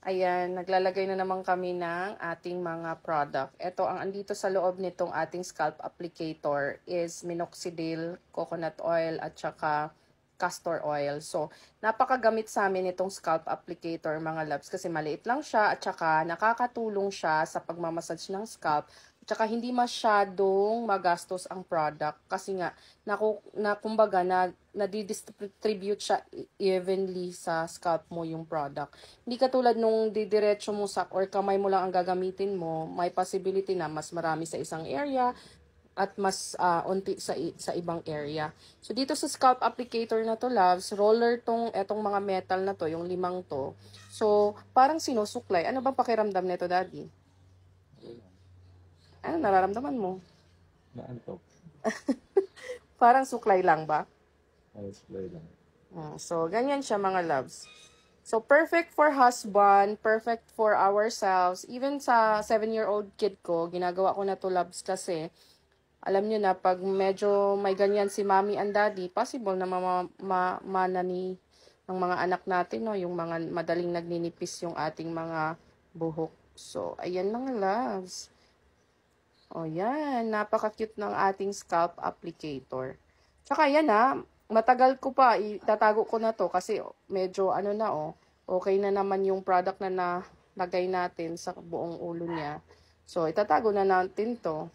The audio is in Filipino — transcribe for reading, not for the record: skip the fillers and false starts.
Ayan, naglalagay na naman kami ng ating mga product. Ito, ang andito sa loob nitong ating scalp applicator is minoxidil, coconut oil, at saka castor oil. So, napakagamit sa amin itong scalp applicator, mga loves, kasi maliit lang siya at saka nakakatulong siya sa pagmamassage ng scalp. At saka hindi masyadong magastos ang product kasi nga, kumbaga, nadidistribute siya evenly sa scalp mo yung product. Hindi katulad nung didiretso mo sa or kamay mo lang ang gagamitin mo, may possibility na mas marami sa isang area at mas unti sa ibang area. So dito sa scalp applicator na to, loves, roller etong mga metal na to, yung limang to. So parang sinusuklay. Ano bang pakiramdam nito, Daddy? Ano nararamdaman mo? Naantok. Parang suklay lang ba? Ay, supply lang. So ganyan siya, mga loves. So, perfect for husband, perfect for ourselves. Even sa 7-year-old kid ko, ginagawa ko na to, loves, kasi alam nyo na, pag medyo may ganyan si mommy and daddy, possible na manani ng mga anak natin, no? Yung mga madaling nagninipis yung ating mga buhok. So, ayan, mga loves. O, yan. Napaka-cute ng ating scalp applicator. Tsaka, yan matagal ko pa, itatago ko na to kasi medyo okay na naman yung product na nalagay natin sa buong ulo niya. So, itatago na natin to.